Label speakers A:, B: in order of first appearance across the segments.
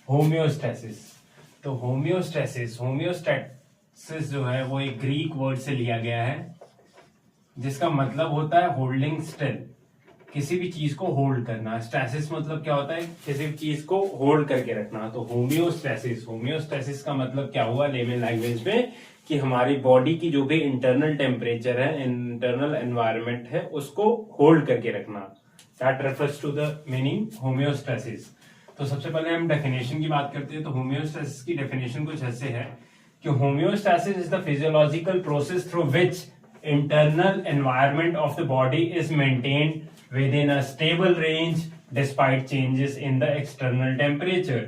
A: Homeostasis. तो homeostasis जो है वो एक ग्रीक वर्ड से लिया गया है, जिसका मतलब होता है होल्डिंग स्टिल, किसी भी चीज को होल्ड करना। स्टेसिस मतलब क्या होता है, किसी भी चीज को होल्ड करके रखना। तो होम्योस्टेसिस का मतलब क्या हुआ लेमन लैंग्वेज में, कि हमारी बॉडी की जो भी इंटरनल टेम्परेचर है, इंटरनल एनवायरनमेंट है, उसको होल्ड करके रखना। That refers to the meaning homeostasis. तो सबसे पहले हम डेफिनेशन की बात करते हैं। तो होम्योस्टेसिस की डेफिनेशन कुछ ऐसे है कि homeostasis is the physiological process through which internal environment of the body is maintained within a stable range despite changes in the external temperature.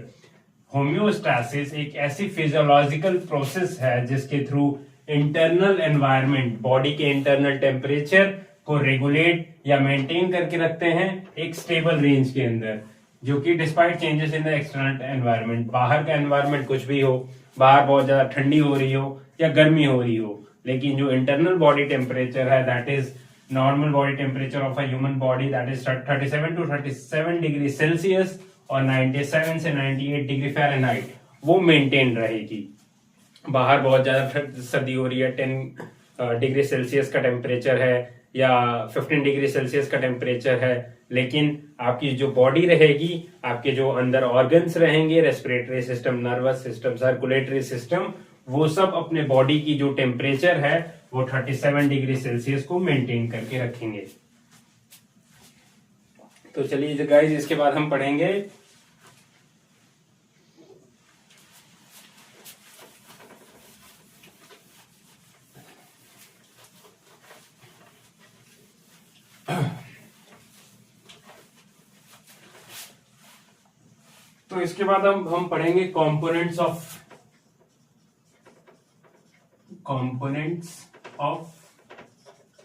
A: Homeostasis एक ऐसी फिजियोलॉजिकल प्रोसेस है जिसके थ्रू इंटरनल एनवायरनमेंट, बॉडी के internal temperature को regulate या maintain करके रखते हैं एक स्टेबल रेंज के अंदर, जो कि despite changes in the external environment, बाहर का एनवायरनमेंट कुछ भी हो, बाहर बहुत ज्यादा ठंडी हो रही हो या गर्मी हो रही हो, लेकिन जो इंटरनल बॉडी टेम्परेचर है, that is normal body temperature of a human body, that is 37 to 37 degree Celsius और 97 से 98 डिग्री फ़ारेनहाइट, वो मेंटेन रहेगी। बाहर बहुत ज्यादा सर्दी हो रही है, 10 डिग्री सेल्सियस का टेम्परेचर है या 15 डिग्री सेल्सियस का टेम्परेचर है, लेकिन आपकी जो बॉडी रहेगी, आपके जो अंदर ऑर्गन्स रहेंगे, respiratory system, nervous system, circulatory system, वो सब अपने बॉडी की जो टेम्परेचर है वो 37 डिग्री सेल्सियस को मेंटेन करके रखेंगे। तो चलिए गाइस, इसके बाद हम पढ़ेंगे तो इसके बाद हम पढ़ेंगे कंपोनेंट्स ऑफ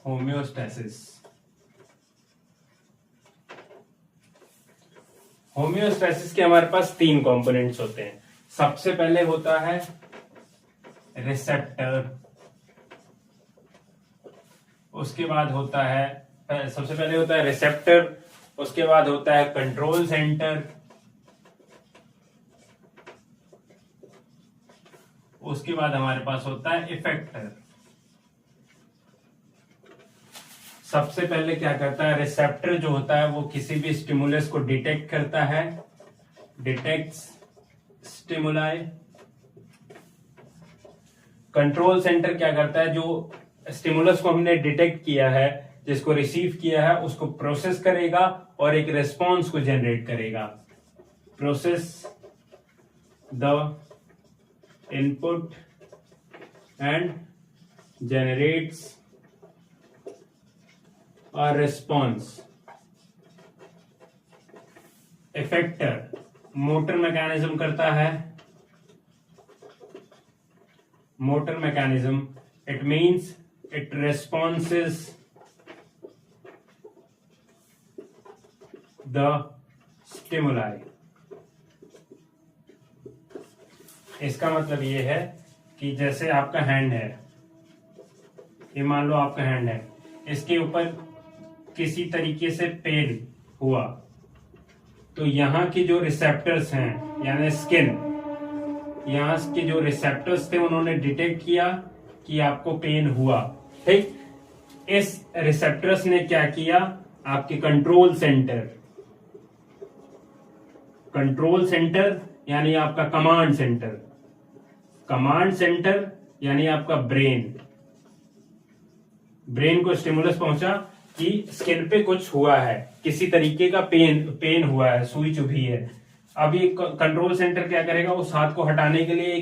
A: होम्योस्टेसिस। होम्योस्टेसिस के हमारे पास 3 कंपोनेंट्स होते हैं। सबसे पहले होता है रिसेप्टर, उसके बाद होता है, सबसे पहले होता है रिसेप्टर, उसके बाद होता है कंट्रोल सेंटर, उसके बाद हमारे पास होता है इफेक्टर। सबसे पहले क्या करता है, रिसेप्टर जो होता है वो किसी भी स्टिमुलस को डिटेक्ट करता है, डिटेक्ट्स स्टिमुलाई। कंट्रोल सेंटर क्या करता है, जो स्टिमुलस को हमने डिटेक्ट किया है, जिसको रिसीव किया है, उसको प्रोसेस करेगा और एक रेस्पॉन्स को जनरेट करेगा। Process the input and generates a response. Effector motor mechanism करता है, motor mechanism, it means it responses the stimuli. इसका मतलब ये है कि जैसे आपका हैंड है, ये मान लो आपका हैंड है, इसके ऊपर किसी तरीके से पेन हुआ, तो यहाँ के जो रिसेप्टर्स हैं, यानी स्किन, यहाँ के जो रिसेप्टर्स थे उन्होंने डिटेक्ट किया कि आपको पेन हुआ, ठीक। इस रिसेप्टर्स ने क्या किया, आपके कंट्रोल सेंटर यानी आपका कमांड सेंटर यानी आपका ब्रेन को स्टिमुलस पहुंचा कि स्किन पे कुछ हुआ है, किसी तरीके का पेन हुआ है, सुई चुभी है। अब ये कंट्रोल सेंटर क्या करेगा, उस हाथ को हटाने के लिए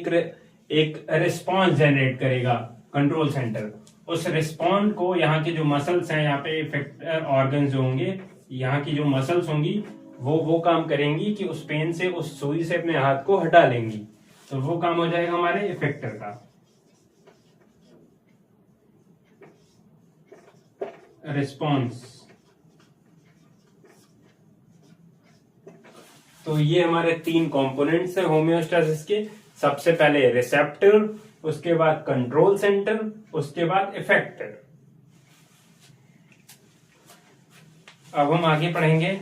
A: एक रिस्पॉन्स जनरेट करेगा कंट्रोल सेंटर। उस रिस्पॉन्स को यहाँ के जो मसल्स हैं, यहाँ पे इफेक्टर ऑर्गन्स जो होंगे, यहाँ की जो मसल्स होंगी, वो काम करेंगी कि उस पेन से, उस सुई से अपने हाथ को हटा लेंगी। तो वो काम हो जाएगा हमारे इफेक्टर का। रिस्पॉन्स, तो ये हमारे 3 कंपोनेंट्स हैं होम्योस्टेसिस के। सबसे पहले रिसेप्टर, उसके बाद कंट्रोल सेंटर, उसके बाद इफेक्टर। अब हम आगे पढ़ेंगे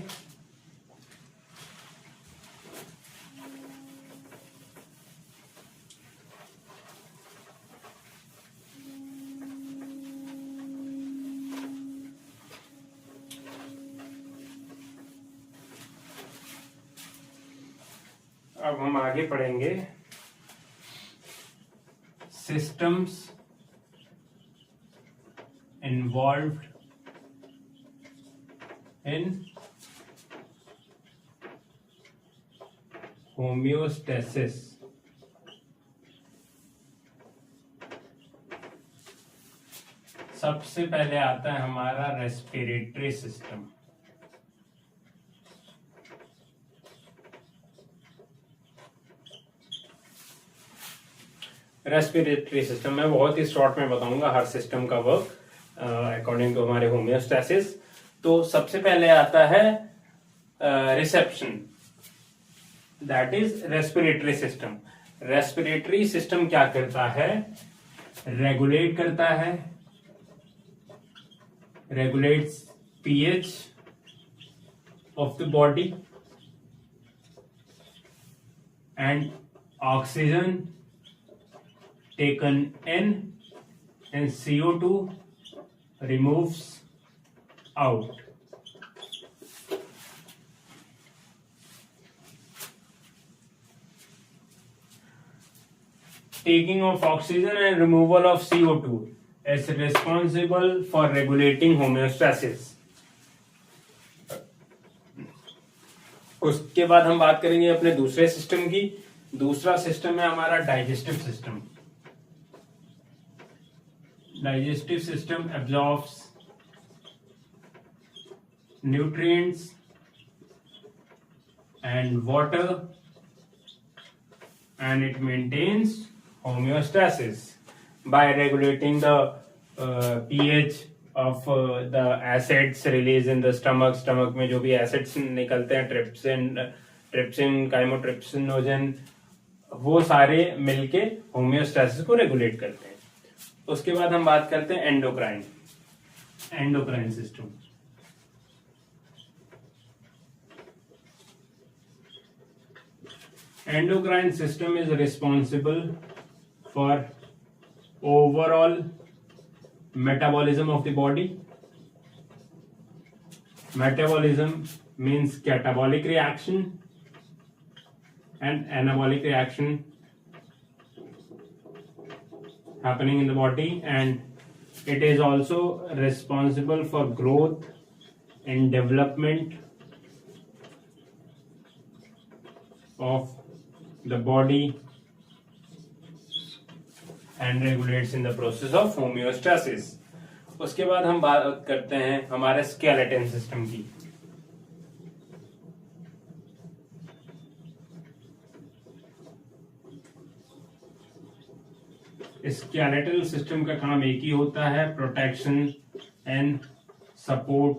A: अब हम आगे पढ़ेंगे सिस्टम्स इन्वॉल्व्ड इन होम्योस्टेसिस। सबसे पहले आता है हमारा रेस्पिरेटरी सिस्टम। रेस्पिरेटरी सिस्टम मैं बहुत ही शॉर्ट में बताऊंगा हर सिस्टम का वर्क अकॉर्डिंग टू हमारे होम्योस्टेसिस। तो सबसे पहले आता है reception, that is respiratory system. Respiratory system क्या करता है? रेगुलेट करता है, regulates pH of the body and oxygen taken in and CO2 removes out. Taking of oxygen and removal of CO2 is responsible for regulating homeostasis. उसके बाद हम बात करेंगे अपने दूसरे सिस्टम की। दूसरा सिस्टम है हमारा digestive system. Digestive system absorbs nutrients and water and it maintains homeostasis by regulating the pH of the acids released in the stomach. Stomach में जो भी एसिड्स निकलते हैं, ट्रिप्सिन, काइमोट्रिप्सिनोजन, वो सारे मिलके होम्योस्टेसिस को रेगुलेट करते हैं। उसके बाद हम बात करते हैं endocrine system. Endocrine system is responsible for overall metabolism of the body. Metabolism means catabolic reaction and anabolic reaction happening in the body, and it is also responsible for growth and development of the body and regulates in the process of homeostasis. उसके बाद हम बात करते हैं हमारे skeleton system की। Skeletal system का काम एक ही होता है, protection and support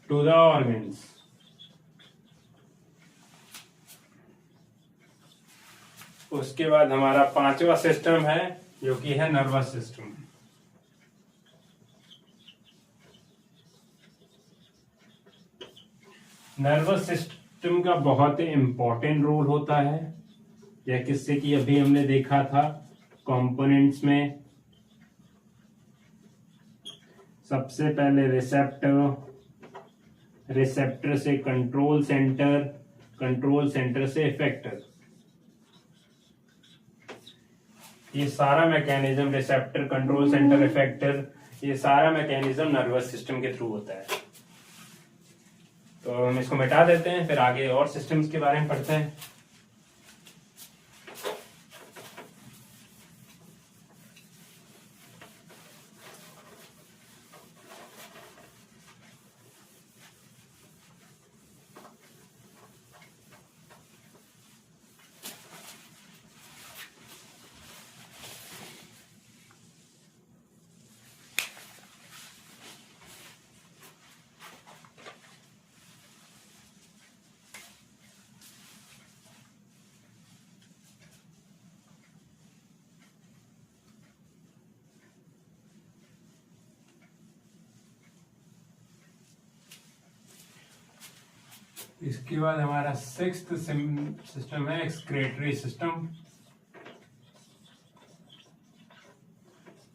A: to the organs. उसके बाद हमारा पांचवा सिस्टम है जो कि है नर्वस सिस्टम। नर्वस सिस्टम का बहुत ही इंपॉर्टेंट रोल होता है, या किससे कि अभी हमने देखा था कंपोनेंट्स में। सबसे पहले रिसेप्टर से कंट्रोल सेंटर, कंट्रोल सेंटर से इफेक्टर। ये सारा mechanism, receptor, control centre, effector, ये सारा मैकेनिज्म नर्वस सिस्टम के थ्रू होता है। तो हम इसको मिटा देते हैं, फिर आगे और सिस्टम्स के बारे में पढ़ते हैं। इसके बाद हमारा सिक्स्थ सिस्टम है excretory system.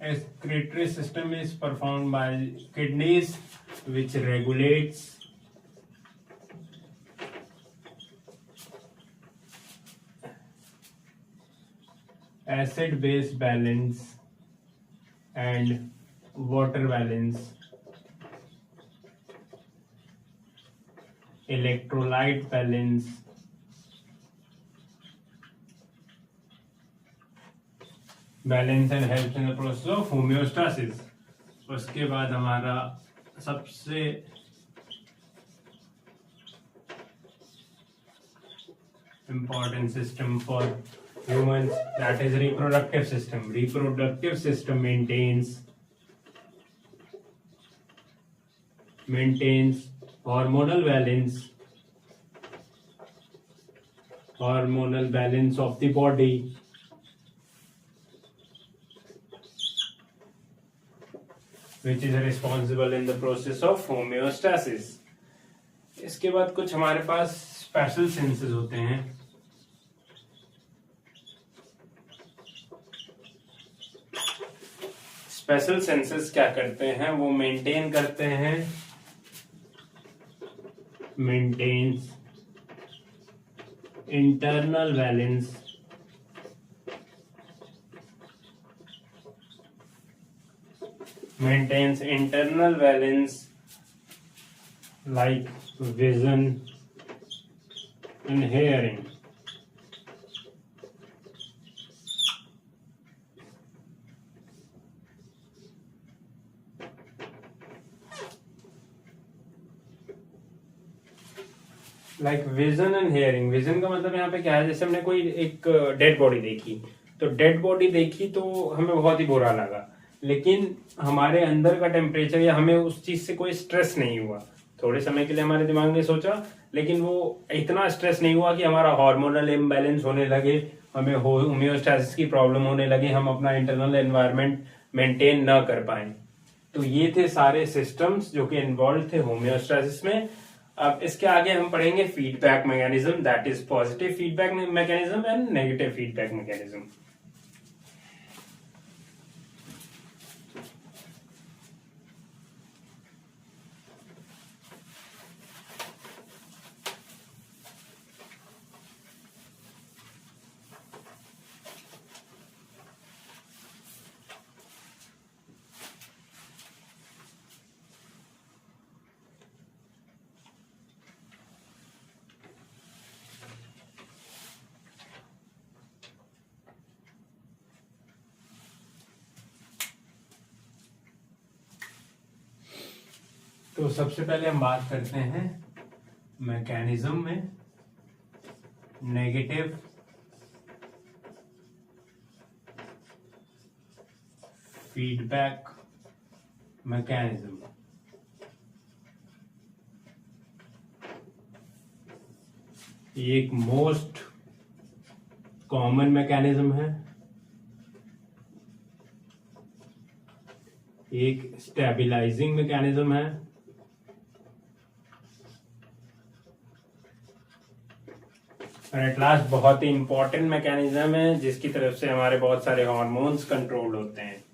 A: Excretory system is performed by kidneys, which regulates acid base balance and water balance, electrolyte balance, balance and helps in the process of homeostasis. उसके बाद हमारा सबसे important system for humans, that is reproductive system. Reproductive system maintains hormonal balance of the body, which is responsible in the process of homeostasis. इसके बाद कुछ हमारे पास special senses होते हैं. स्पेशल सेंसेस क्या करते हैं? वो मेंटेन करते हैं, maintains internal balance, maintains internal balance like vision and hearing. Like vision and hearing. Vision का मतलब यहाँ पे क्या है? जैसे हमने कोई एक डेड बॉडी देखी, तो डेड बॉडी देखी तो हमें बहुत ही बुरा लगा, लेकिन हमारे अंदर का टेम्परेचर या हमें उस चीज से कोई स्ट्रेस नहीं हुआ. थोड़े समय के लिए हमारे दिमाग ने सोचा, लेकिन वो इतना स्ट्रेस नहीं हुआ कि हमारा हार्मोनल इम्बैलेंस होने लगे, हमें होम्योस्टैसिस की प्रॉब्लम होने लगे, हम अपना इंटरनल एनवायरनमेंट मेंटेन न कर पाए. तो ये थे सारे सिस्टम्स जो कि इन्वॉल्व थे होम्योस्टैसिस में. अब इसके आगे हम पढ़ेंगे feedback mechanism, that is positive feedback mechanism and negative feedback mechanism. तो सबसे पहले हम बात करते हैं मैकेनिज्म में नेगेटिव फीडबैक मैकेनिज्म. ये एक मोस्ट कॉमन मैकेनिज्म है, एक स्टेबलाइजिंग मैकेनिज्म है, और एट लास्ट बहुत ही इंपॉर्टेंट मैकेनिज्म है जिसकी तरफ से हमारे बहुत सारे हार्मोन्स कंट्रोल होते हैं.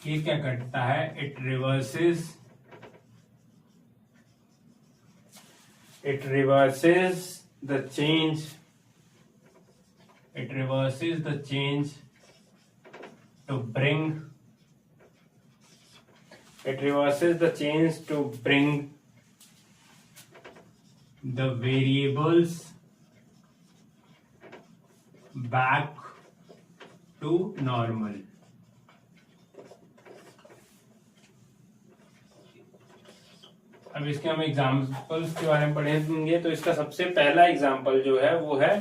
A: ये क्या करता है? It reverses the change to bring the variables back to normal. अब इसके हम एग्जाम्पल्स के बारे में पढ़ेंगे. तो इसका सबसे पहला एग्जाम्पल जो है वो है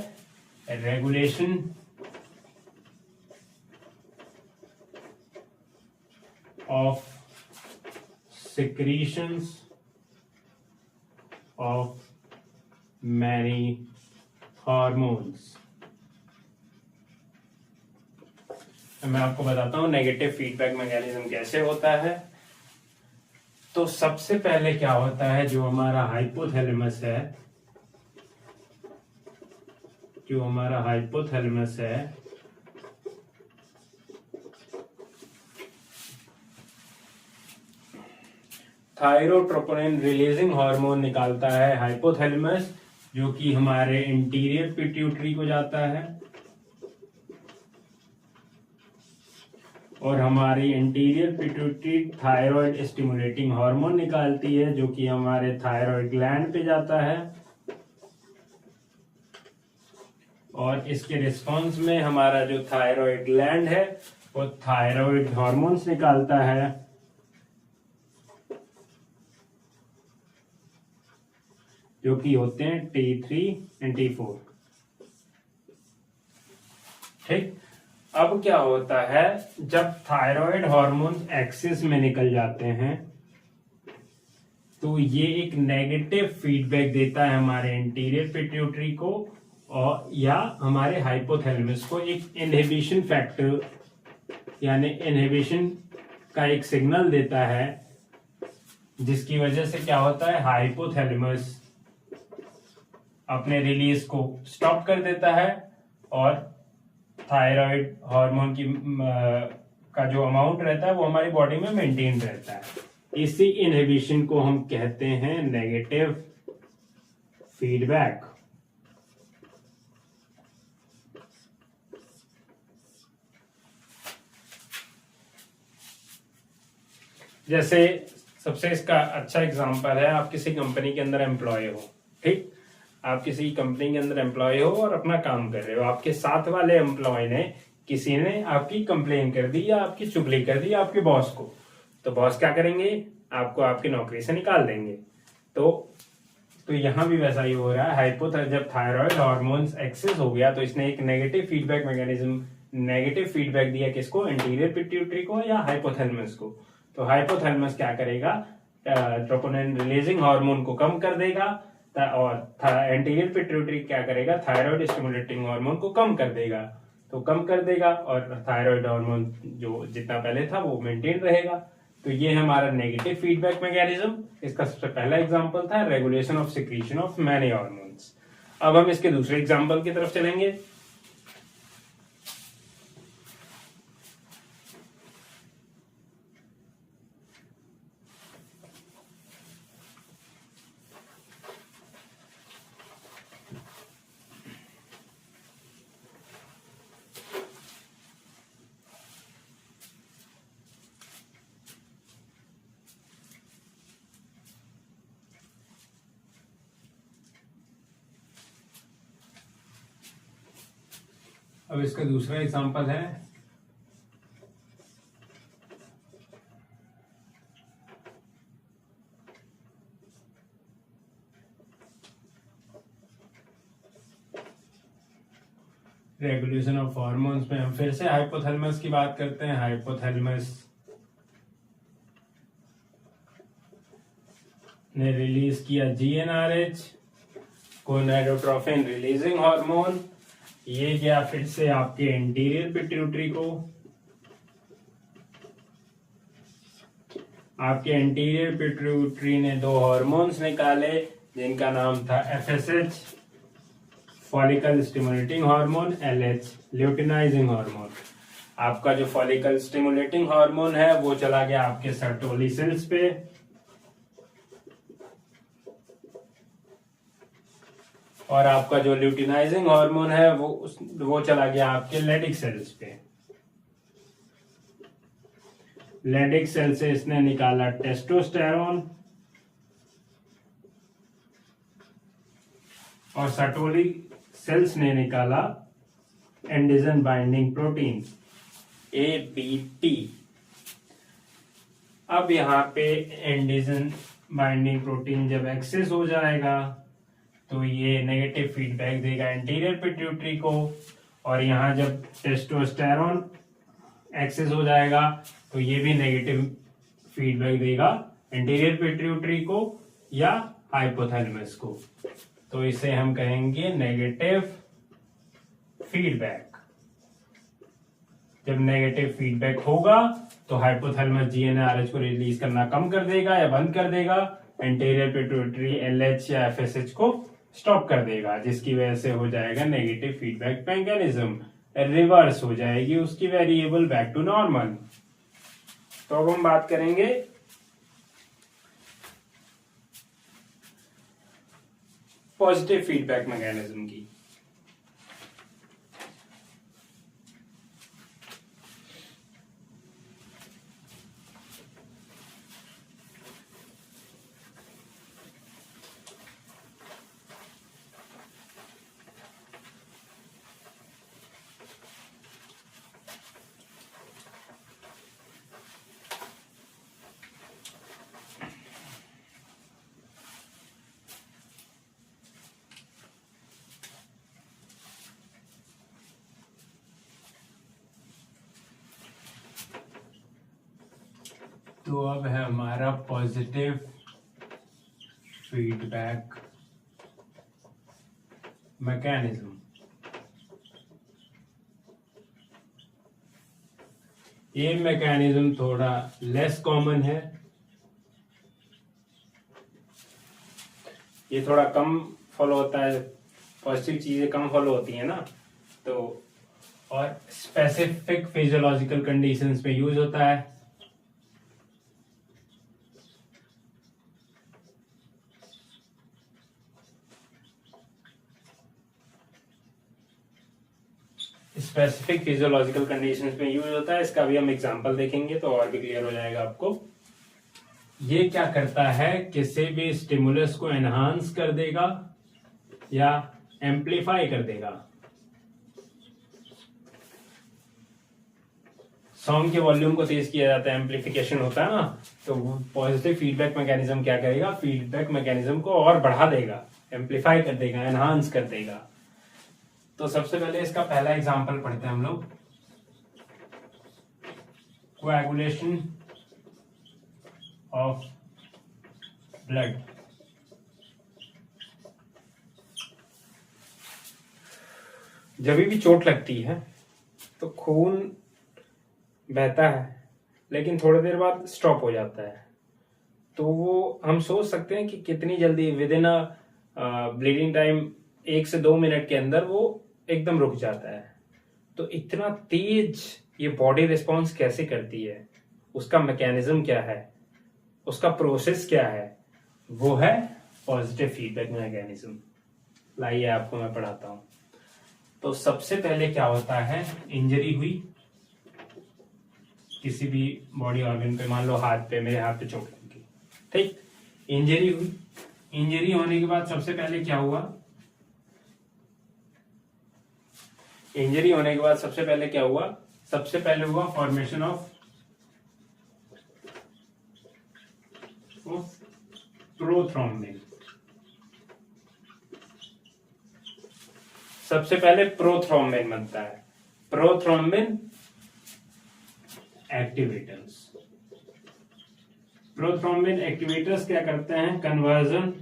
A: regulation of secretions of many hormones. मैं आपको बताता हूं नेगेटिव फीडबैक मैकेनिज्म कैसे होता है. तो सबसे पहले क्या होता है? जो हमारा हाइपोथैलेमस है, थायरोट्रोपोनिन रिलीजिंग हार्मोन निकालता है हाइपोथैलेमस, जो कि हमारे इंटीरियर पिट्यूटरी को जाता है, और हमारी interior pituitary thyroid stimulating hormone निकालती है, जो कि हमारे थायराइड ग्लैंड पे जाता है, और इसके रिस्पॉन्स में हमारा जो थायराइड ग्लैंड है वो थायराइड हार्मोन्स निकालता है, जो कि होते हैं T3 एंड T4। ठीक, अब क्या होता है, जब थायराइड हार्मोन्स एक्सिस में निकल जाते हैं तो ये एक नेगेटिव फीडबैक देता है हमारे इंटीरियर पिट्यूटरी को और या हमारे हाइपोथैलेमस को, एक इनहिबिशन फैक्टर यानी इनहिबिशन का एक सिग्नल देता है, जिसकी वजह से क्या होता है, हाइपोथैलेमस अपने रिलीज को स्टॉप कर देता है और थायराइड हार्मोन की का जो अमाउंट रहता है वो हमारी बॉडी में मेंटेन रहता है। इसी इनहिबिशन को हम कहते हैं नेगेटिव फीडबैक। जैसे सबसे इसका अच्छा एग्जांपल है, आप किसी कंपनी के अंदर एम्प्लॉय हो, ठीक, आप किसी कंपनी के अंदर एम्प्लॉय हो और अपना काम कर रहे हो, आपके साथ वाले एम्प्लॉय ने किसी ने आपकी कंप्लेन कर दी या आपकी चुगली कर दी आपके बॉस को, तो बॉस क्या करेंगे, आपको आपकी नौकरी से निकाल देंगे। तो यहाँ भी वैसा ही हो रहा है, जब थायराइड हार्मोन्स एक्सेस हो गया तो इसने एक negative feedback mechanism, negative feedback दिया किसको, इंटीरियर पिट्यूटरी को या हाइपोथैलेमस को। तो हाइपोथैलेमस क्या करेगा, ट्रोपोनिन रिलीजिंग हार्मोन को कम कर देगा और एंटीरियर पिट्यूटरी क्या करेगा, थायराइड स्टिमुलेटिंग हार्मोन को कम कर देगा। तो कम कर देगा और थायराइड हार्मोन जो जितना पहले था वो मेंटेन रहेगा। तो ये हमारा नेगेटिव फीडबैक मैकेनिज्म। इसका सबसे पहला एग्जांपल था regulation of secretion of many hormones. अब हम इसके दूसरे एग्जांपल की तरफ चलेंगे। अब इसका दूसरा एग्जांपल है रेगुलेशन ऑफ हार्मोन्स में हम फिर से हाइपोथैलेमस की बात करते हैं। हाइपोथैलेमस ने रिलीज किया GnRH, गोनाडोट्रोफिन रिलीजिंग हार्मोन। ये गया फिर से आपके इंटीरियर पिट्यूटरी को, आपके इंटीरियर पिट्यूटरी ने दो हार्मोन्स निकाले जिनका नाम था FSH follicle stimulating hormone, LH luteinizing hormone. आपका जो फॉलिकल स्टिमुलेटिंग हार्मोन है वो चला गया आपके सर्टोली सेल्स पे, और आपका जो ल्यूटिनाइजिंग हार्मोन है वो चला गया आपके लेडिक सेल्स पे। लेडिक सेल से इसने निकाला टेस्टोस्टेरोन और सर्टोली सेल्स ने निकाला एंडीजन बाइंडिंग प्रोटीन ABP। अब यहाँ पे एंडीजन बाइंडिंग प्रोटीन जब एक्सेस हो जाएगा तो ये नेगेटिव फीडबैक देगा इंटीरियर पिट्यूटरी को, और यहाँ जब टेस्टोस्टेरोन एक्सेस हो जाएगा तो ये भी नेगेटिव फीडबैक देगा इंटीरियर पिट्यूटरी को या हाइपोथैलेमस को। तो इसे हम कहेंगे नेगेटिव फीडबैक। जब नेगेटिव फीडबैक होगा तो हाइपोथैलेमस GnRH को रिलीज करना कम कर देगा या बंद कर देगा, इंटीरियर पिट्यूटरी LH या FSH को स्टॉप कर देगा, जिसकी वजह से हो जाएगा नेगेटिव फीडबैक मैकेनिज्म, रिवर्स हो जाएगी उसकी वेरिएबल बैक टू नॉर्मल। तो अब हम बात करेंगे पॉजिटिव फीडबैक मैकेनिज्म की। तो अब है हमारा पॉजिटिव फीडबैक मैकेनिज्म। ये मैकेनिज्म थोड़ा लेस कॉमन है, ये थोड़ा कम फॉलो होता है, पॉजिटिव चीजें कम फॉलो होती हैं ना, तो और स्पेसिफिक फिजियोलॉजिकल कंडीशंस पे यूज होता है। स्पेसिफिक फिजियोलॉजिकल कंडीशंस में यूज होता है। इसका भी हम एग्जांपल देखेंगे तो और भी क्लियर हो जाएगा आपको। ये क्या करता है, किसी भी स्टिमुलस को एनहांस कर देगा या एम्पलीफाई कर देगा। साउंड के वॉल्यूम को तेज किया जाता है, एम्पलीफिकेशन होता है ना, तो पॉजिटिव फीडबैक मैकेनिज्म क्या करेगा, फीडबैक मैकेनिज्म को और बढ़ा देगा, एम्पलीफाई कर देगा, एनहांस कर देगा। तो सबसे पहले इसका पहला एग्जांपल पढ़ते हैं हम लोग, कोएगुलेशन ऑफ ब्लड। जब भी चोट लगती है तो खून बहता है, लेकिन थोड़ी देर बाद स्टॉप हो जाता है। तो वो हम सोच सकते हैं कि कितनी जल्दी विद इन ब्लीडिंग टाइम 1 से 2 मिनट के अंदर वो एकदम रुक जाता है। तो इतना तेज ये बॉडी रिस्पॉन्स कैसे करती है, उसका मैकेनिज्म क्या है, उसका प्रोसेस क्या है, वो है पॉजिटिव फीडबैक मैकेनिज्म। लाइए आपको मैं पढ़ाता हूं। तो सबसे पहले क्या होता है, इंजरी हुई किसी भी बॉडी ऑर्गन पे, मान लो हाथ पे, मेरे हाथ पे चोट लगी, ठीक, इंजरी हुई। इंजरी होने के बाद सबसे पहले क्या हुआ, इंजरी होने के बाद सबसे पहले क्या हुआ, सबसे पहले हुआ फॉर्मेशन ऑफ प्रोथ्रोम्बिन। सबसे पहले प्रोथ्रोम्बिन बनता है, प्रोथ्रोम्बिन एक्टिवेटर्स। प्रोथ्रोम्बिन एक्टिवेटर्स क्या करते हैं, कन्वर्जन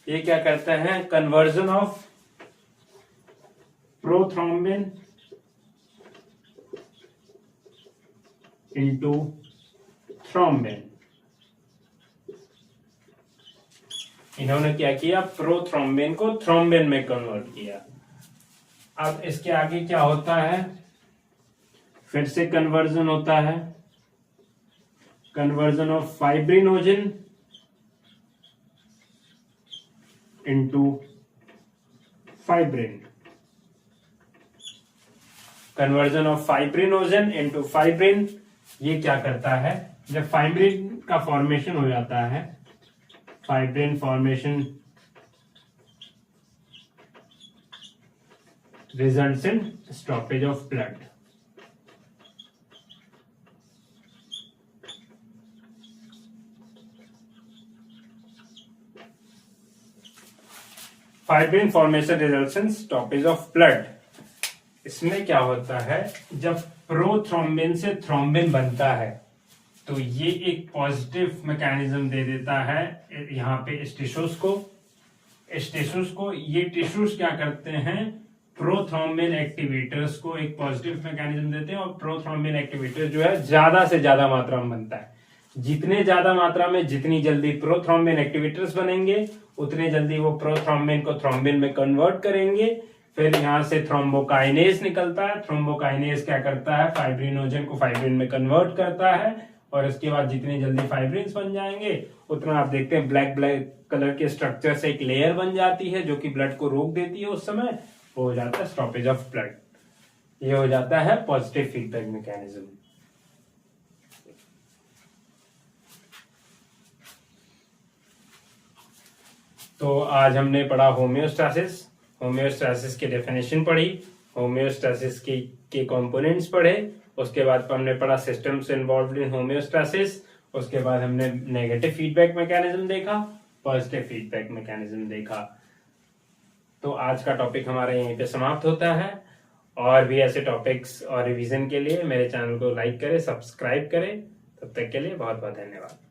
A: ये क्या करते हैं, conversion of prothrombin into thrombin. इन्होंने क्या किया, प्रोथ्रोम्बिन को थ्रोम्बिन में कन्वर्ट किया। अब इसके आगे क्या होता है, फिर से कन्वर्जन होता है, conversion of fibrinogen into fibrin. Conversion of fibrinogen into fibrin ये क्या करता है, जब फाइब्रिन का फॉर्मेशन हो जाता है, fibrin formation results in stoppage of blood. Fibrin formation results in stoppage of blood. इसमें क्या होता है, जब प्रोथ्रोम्बिन से थ्रोम्बिन बनता है तो ये एक पॉजिटिव मैकेनिज्म दे देता है यहाँ पे इस टिश्यूज को। ये टिश्यूज क्या करते हैं, प्रोथ्रोम्बिन एक्टिवेटर्स को एक पॉजिटिव मैकेनिज्म देते हैं, और प्रोथ्रोम्बिन एक्टिवेटर जो है ज्यादा से ज्यादा मात्रा में बनता है। जितने ज्यादा मात्रा में, जितनी जल्दी प्रोथ्रोम्बिन एक्टिवेटर्स बनेंगे, उतने जल्दी वो प्रोथ्रोम्बिन को थ्रोम्बिन में कन्वर्ट करेंगे। फिर यहां से थ्रोम्बोकाइनेज निकलता है, थ्रोम्बोकाइनेज क्या करता है, फाइब्रिनोजन को फाइब्रिन में कन्वर्ट करता है, और इसके बाद जितनी जल्दी फाइब्रिन्स बन जाएंगे उतना आप देखते हैं ब्लैक ब्लैक कलर के स्ट्रक्चर से एक लेयर बन जाती है जो कि ब्लड को रोक देती है। उस समय वो हो जाता है स्टॉपेज ऑफ ब्लड। ये हो जाता है पॉजिटिव फीडबैक मैकेनिज्म। तो आज हमने पढ़ा होम्योस्टैसिस, होम्योस्टैसिस की डेफिनेशन पढ़ी, होम्योस्टैसिस के कंपोनेंट्स पढ़े, उसके बाद हमने पढ़ा सिस्टम्स इन्वॉल्व्ड इन होम्योस्टैसिस, उसके बाद हमने नेगेटिव फीडबैक मैकेनिज्म देखा, पॉजिटिव फीडबैक मैकेनिज्म देखा। तो आज का टॉपिक हमारा यहीं पे समाप्त होता है। और भी ऐसे टॉपिक्स और रिवीजन के लिए मेरे चैनल को लाइक करें, सब्सक्राइब करें। तब तक के लिए बहुत बहुत धन्यवाद।